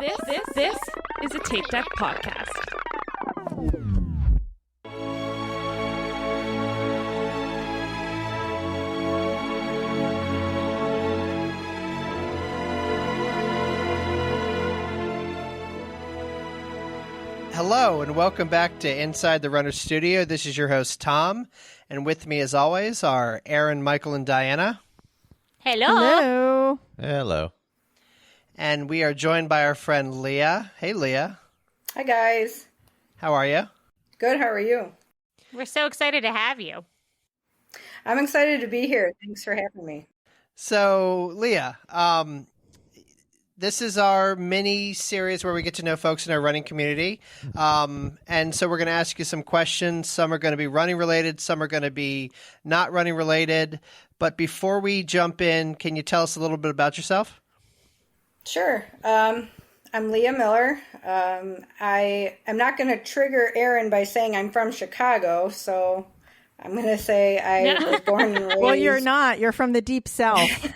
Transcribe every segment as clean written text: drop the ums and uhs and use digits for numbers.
This is a Tape Deck podcast. Hello, and welcome back to Inside the Runner Studio. This is your host, Tom, and with me, as always, are Aaron, Michael, and Diana. Hello. Hello. Hello. And we are joined by our friend, Leah. Hey, Leah. Hi, guys. How are you? Good. How are you? We're so excited to have you. I'm excited to be here. Thanks for having me. So, Leah, this is our mini series where we get to know folks in our running community. And so we're going to ask you some questions. Some are going to be running related. Some are going to be not running related. But before we jump in, can you tell us a little bit about yourself? Sure. I'm Leah Miller. I am not going to trigger Aaron by saying I'm from Chicago. So I'm going to say I was born and raised. Well, you're not. You're from the deep south.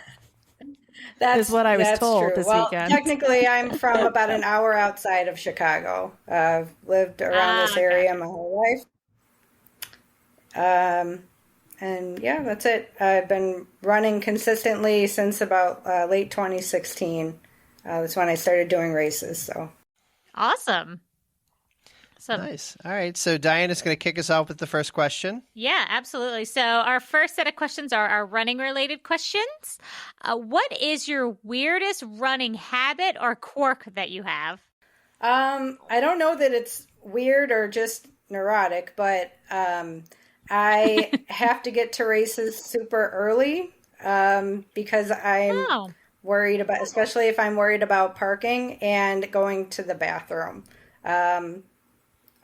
Is what I was told true. this weekend. Technically, I'm from about an hour outside of Chicago. I've lived around this area my whole life. And yeah, that's it. I've been running consistently since about late 2016. That's when I started doing races. So Awesome. Nice. All right. So Diana's going to kick us off with the first question. Yeah, absolutely. So our first set of questions are our running related questions. What is your weirdest running habit or quirk that you have? I don't know that it's weird or just neurotic, but I have to get to races super early because I'm worried about, especially if I'm worried about parking and going to the bathroom.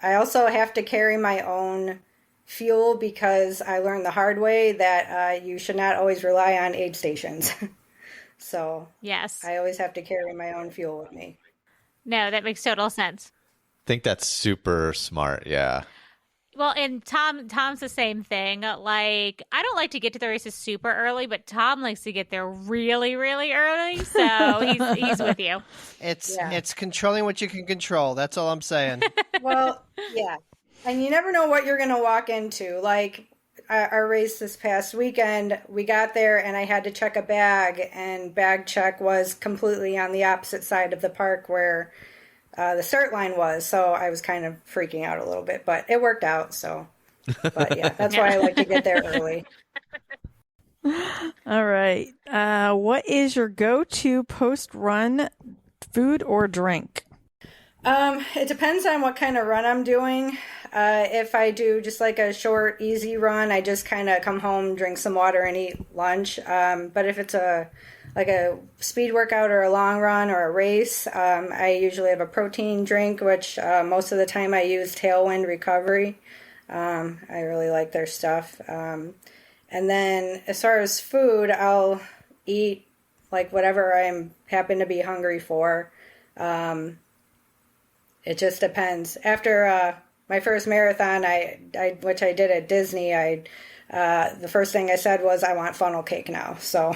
I also have to carry my own fuel because I learned the hard way that you should not always rely on aid stations. So Yes. I always have to carry my own fuel with me. No, that makes total sense. I think that's super smart. Yeah. Well, and Tom's the same thing. Like, I don't like to get to the races super early, but Tom likes to get there really, really early. So he's with you. It's controlling what you can control. That's all I'm saying. Well, yeah. And you never know what you're going to walk into. Like our race this past weekend, we got there and I had to check a bag, and bag check was completely on the opposite side of the park where the start line was. So I was kind of freaking out a little bit, but it worked out. So, but yeah, that's why I like to get there early. All right. What is your go-to post-run food or drink? It depends on what kind of run I'm doing. If I do just like a short, easy run, I just kind of come home, drink some water, and eat lunch. But if it's like a speed workout or a long run or a race, I usually have a protein drink, which most of the time I use Tailwind Recovery. I really like their stuff. And then as far as food, I'll eat like whatever I happen to be hungry for. It just depends. After my first marathon, which I did at Disney, the first thing I said was, I want funnel cake now. So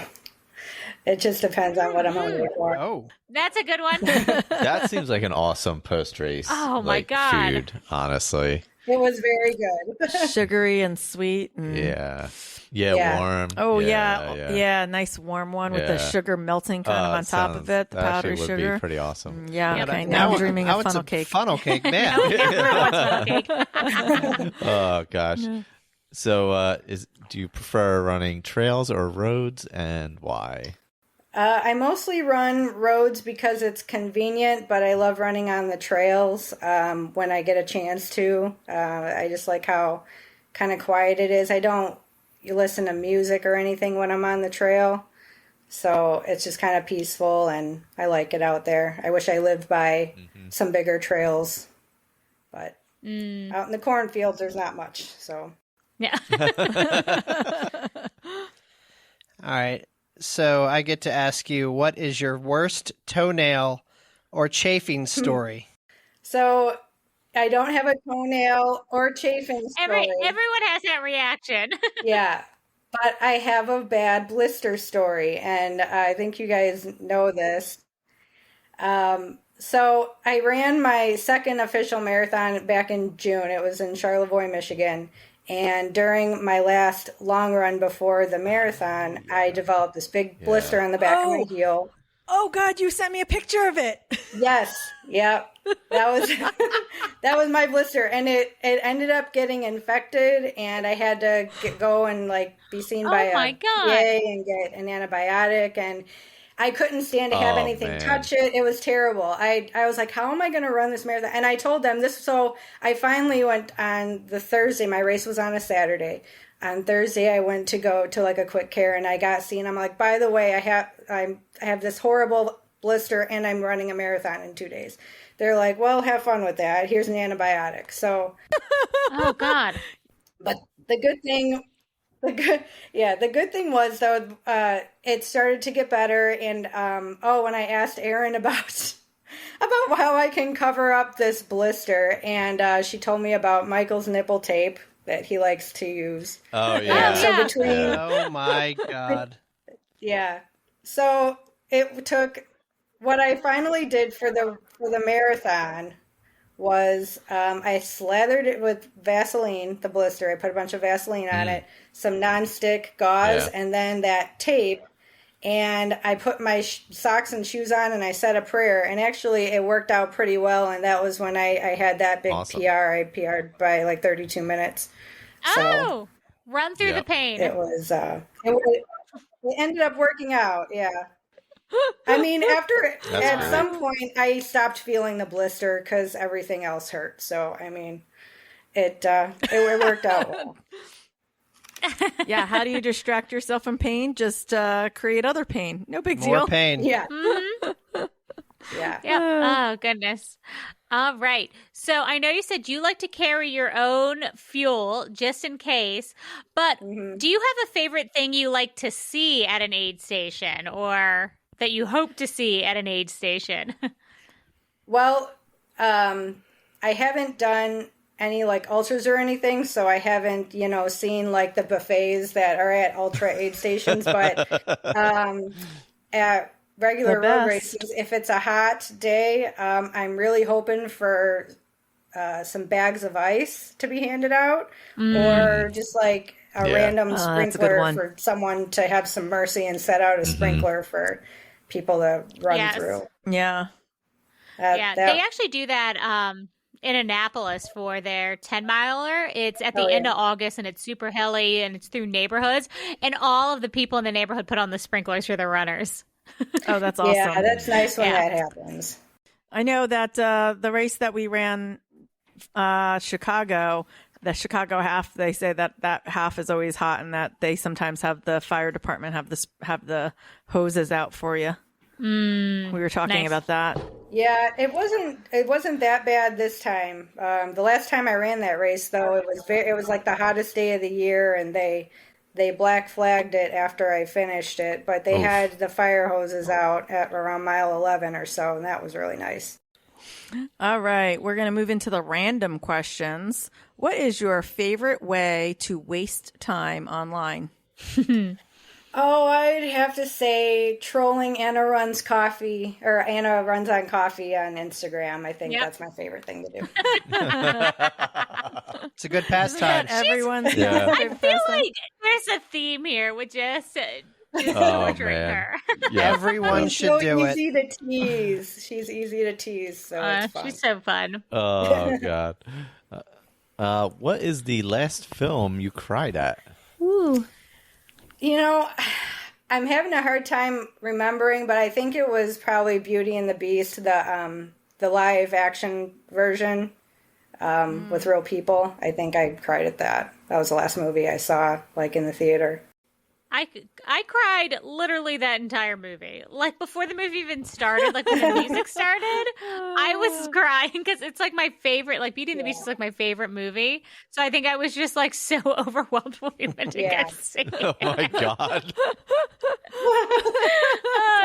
it just depends on what I'm hungry for. Oh, That's a good one. That seems like an awesome post-race my God. food, honestly. It was very good. Sugary and sweet. Yeah. Yeah. Warm. Oh, yeah. Nice warm one with the Yeah. sugar melting kind of on top of it, the powdered actually would sugar. be pretty awesome. Yeah, okay. now Now I'm dreaming I of want funnel some cake. Funnel cake, man. Everyone wants funnel cake. Oh gosh. So do you prefer running trails or roads, and why? I mostly run roads because it's convenient, but I love running on the trails when I get a chance to. I just like how kind of quiet it is. I don't listen to music or anything when I'm on the trail. So it's just kind of peaceful, and I like it out there. I wish I lived by some bigger trails, but out in the cornfields, there's not much. So Yeah. All right. So I get to ask you, what is your worst toenail or chafing story? So I don't have a toenail or chafing story. Everyone has that reaction. Yeah, but I have a bad blister story, and I think you guys know this. So I ran my second official marathon back in June. It was in Charlevoix, Michigan. And during my last long run before the marathon, I developed this big blister on the back of my heel. Oh God, you sent me a picture of it. Yes. Yep. That was that was my blister, and it ended up getting infected, and I had to go and like be seen by a PA and get an antibiotic, and I couldn't stand to have anything touch it. It was terrible. I was like, how am I going to run this marathon? And I told them this. So I finally went on the Thursday. My race was on a Saturday. On Thursday, I went to go to like a quick care, and I got seen. I'm like, by the way, I have this horrible blister, and I'm running a marathon in 2 days. They're like, well, have fun with that. Here's an antibiotic. So, oh God. But the good thing was though, it started to get better. And when I asked Erin about how I can cover up this blister, and she told me about Michael's nipple tape that he likes to use. Oh yeah. So between Oh my God. Yeah. So it took what I finally did for the marathon was I slathered it with Vaseline, the blister. I put a bunch of Vaseline on it, some nonstick gauze, and then that tape. And I put my socks and shoes on, and I said a prayer. And actually, it worked out pretty well. And that was when I had that big PR. I PR'd by like 32 minutes. So run through the pain. it was. It ended up working out. Yeah. I mean, at some point, I stopped feeling the blister because everything else hurt. So, I mean, it worked out well. Yeah, how do you distract yourself from pain? Just create other pain. No big deal. More pain. Yeah. Yeah. Oh, goodness. All right. So I know you said you like to carry your own fuel just in case, but do you have a favorite thing you like to see at an aid station or that you hope to see at an aid station? Well, I haven't done any like ultras or anything, so I haven't, seen like the buffets that are at ultra aid stations, but at regular road races, if it's a hot day, I'm really hoping for some bags of ice to be handed out, or just like a random sprinkler for someone to have some mercy and set out a sprinkler for people to run through. Yeah. They actually do that in Annapolis for their 10-miler. It's at the end of August, and it's super hilly, and it's through neighborhoods, and all of the people in the neighborhood put on the sprinklers for the runners. Oh, that's awesome. Yeah, that's nice when that happens. I know that the race that we ran, Chicago, the Chicago half, they say that half is always hot, and that they sometimes have the fire department have the hoses out for you. We were talking about that. Yeah, it wasn't that bad this time. The last time I ran that race, though, it was like the hottest day of the year, and they black flagged it after I finished it, but they had the fire hoses out at around mile 11 or so, and that was really nice. All right, we're going to move into the random questions. What is your favorite way to waste time online? Oh, I'd have to say trolling Anna Runs Coffee, or Anna Runs on Coffee on Instagram. I think that's my favorite thing to do. It's a good pastime. Everyone's I feel like there's a theme here with just torturing her. Yeah. Everyone should do it. Easy to tease. She's easy to tease, so it's fun. She's so fun. Oh God. What is the last film you cried at? Ooh. I'm having a hard time remembering, but I think it was probably Beauty and the Beast, the live action version with real people. I think I cried at that. That was the last movie I saw, like in the theater. I cried literally that entire movie. Like before the movie even started, like when the music started, I was crying because it's like my favorite, like Beauty and the Beast is like my favorite movie. So I think I was just like so overwhelmed when we went to go see it. Oh my God.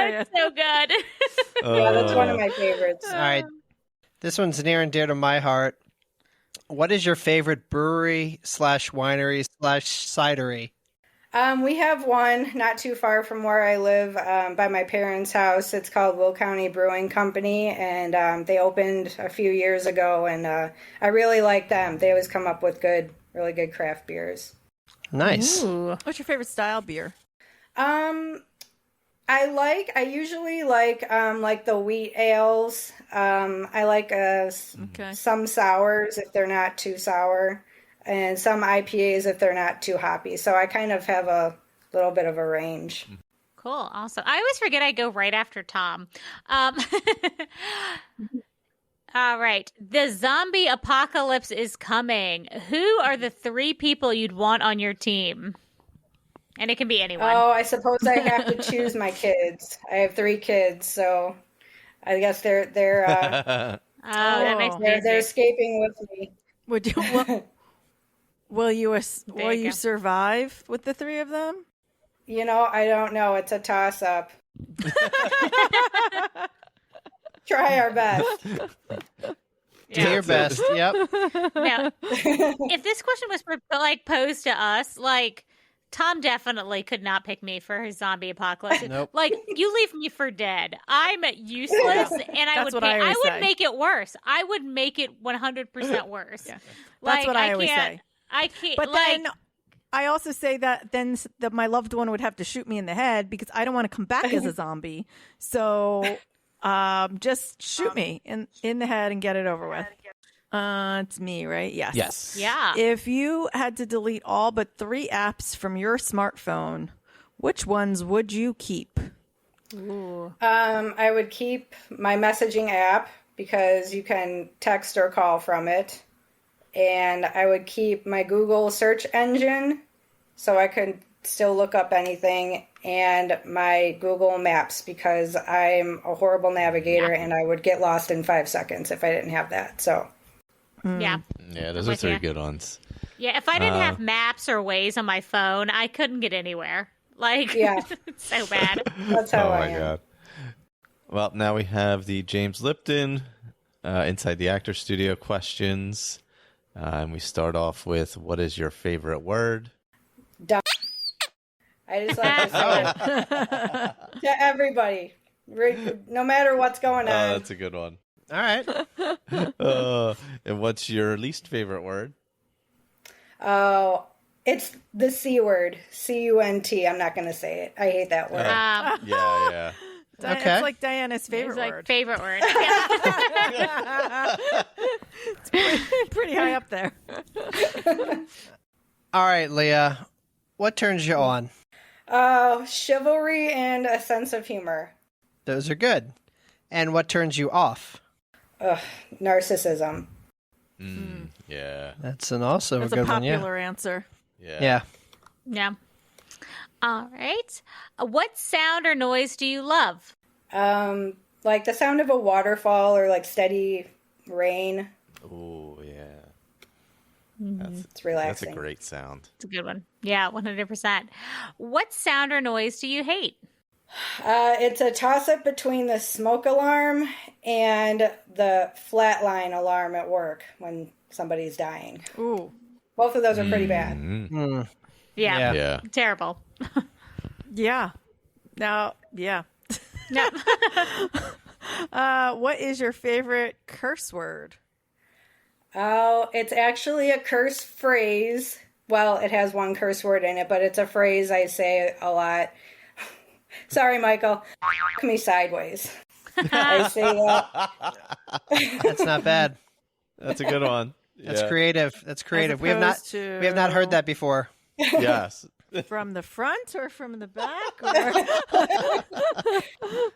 It's so good. Yeah, that's one of my favorites. All right. This one's near and dear to my heart. What is your favorite brewery / winery / cidery? We have one not too far from where I live, by my parents' house. It's called Will County Brewing Company, and they opened a few years ago, and I really like them. They always come up with really good craft beers. Nice. Ooh. What's your favorite style beer? I usually like the wheat ales. I like some sours if they're not too sour, and some IPAs if they're not too hoppy. So I kind of have a little bit of a range. Cool. Awesome. I always forget I go right after Tom. All right. The zombie apocalypse is coming. Who are the 3 people you'd want on your team? And it can be anyone. Oh, I suppose I have to choose my kids. I have 3 kids, so I guess they're that makes sense. they're escaping with me. Would you? Will you survive with the 3 of them? I don't know. It's a toss-up. Try our best. Do your best. Yep. Now, if this question was posed to us, Tom definitely could not pick me for his zombie apocalypse. Nope. You leave me for dead. I'm useless, and I would make it worse. I would make it 100% worse. Yeah. That's what I always say. I can't. But then I also say that my loved one would have to shoot me in the head because I don't want to come back as a zombie. So just shoot me in the head and get it over with. It's me, right? Yes. Yes. Yeah. If you had to delete all but 3 apps from your smartphone, which ones would you keep? Ooh. I would keep my messaging app because you can text or call from it. And I would keep my Google search engine so I could still look up anything, and my Google Maps because I'm a horrible navigator and I would get lost in 5 seconds if I didn't have that. So Yeah. Yeah, those are 3 good ones. Yeah, if I didn't have maps or Waze on my phone, I couldn't get anywhere. It's so bad. That's how I am. God. Well, now we have the James Lipton Inside the Actor Studio questions. And we start off with, what is your favorite word? I just like to say it to everybody, no matter what's going on. Oh, that's a good one. All right. And what's your least favorite word? Oh, it's the C word, CUNT. I'm not going to say it. I hate that word. Yeah. Okay. It's like Diana's favorite It's word. favorite word. It's pretty high up there. All right, Leah. What turns you on? Chivalry and a sense of humor. Those are good. And what turns you off? Narcissism. Yeah. That's also That's a good a one. Yeah. popular answer. Yeah. Yeah. All right. What sound or noise do you love? Like the sound of a waterfall or like steady rain. Oh, yeah. It's relaxing. That's a great sound. It's a good one. Yeah, 100%. What sound or noise do you hate? It's a toss-up between the smoke alarm and the flatline alarm at work when somebody's dying. Ooh. Both of those are pretty bad. Yeah. Terrible. Yeah. Now, yeah. No. What is your favorite curse word? Oh, it's actually a curse phrase. Well, it has one curse word in it, but it's a phrase I say a lot. Sorry, Michael. Me sideways. I say that. That's not bad. That's a good one. That's creative. That's creative. We have opposed not heard that before. Yes. From the front or from the back? Or...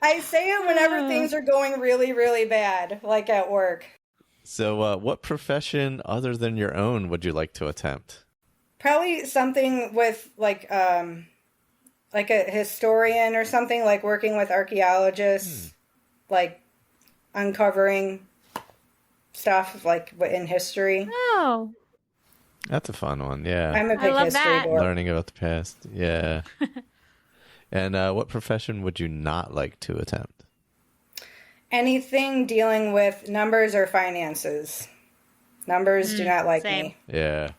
I say it whenever things are going really, really bad, like at work. So, what profession other than your own would you like to attempt? Probably something with like a historian or something, like working with archaeologists, like uncovering stuff like in history. Oh. That's a fun one. Yeah. I'm a big love history that. dork. Learning about the past. Yeah. And what profession would you not like to attempt? Anything dealing with numbers or finances. Numbers do not like same. me. Yeah.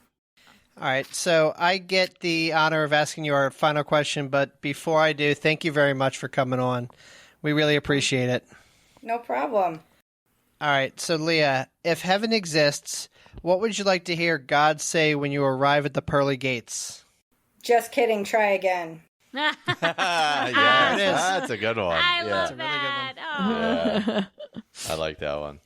All right, so I get the honor of asking you our final question, but before I do, thank you very much for coming on. We really appreciate it. No problem. All right, so Leah, if heaven exists, what would you like to hear God say when you arrive at the pearly gates? Just kidding. Try again. Yes, There it is. that's a good one. I yeah. love a really good one. that. Oh. Yeah. I like that one.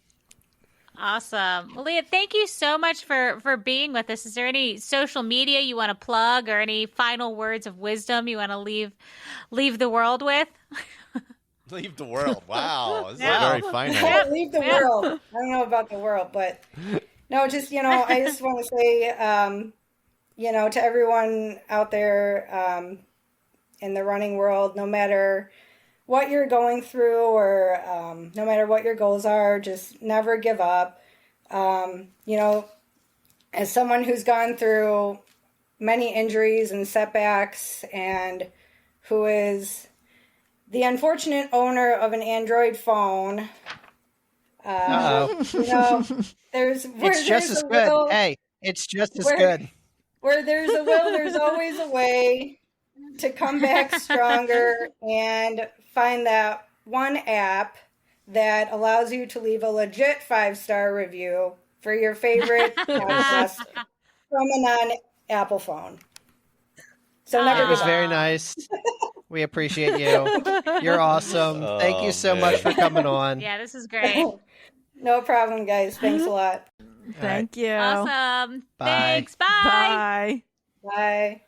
Awesome. Well, Leah, thank you so much for being with us. Is there any social media you want to plug or any final words of wisdom you want to leave the world with? Leave the world. Wow. This is Yeah. very finite. Leave the world. I don't know about the world, but no, just, I just want to say, to everyone out there in the running world, no matter what you're going through or no matter what your goals are, just never give up. As someone who's gone through many injuries and setbacks and who is the unfortunate owner of an Android phone, Uh-oh. it's just as good. Hey, it's just as good. Where there's a will, there's always a way to come back stronger and find that one app that allows you to leave a legit 5-star review for your favorite podcast from a non-Apple phone. So never It was give up. very nice. We appreciate you. You're awesome. Thank you so much for coming on. Yeah, this is great. No problem, guys. Thanks a lot. Thank you. Awesome. Bye. Thanks. Bye. Bye. Bye.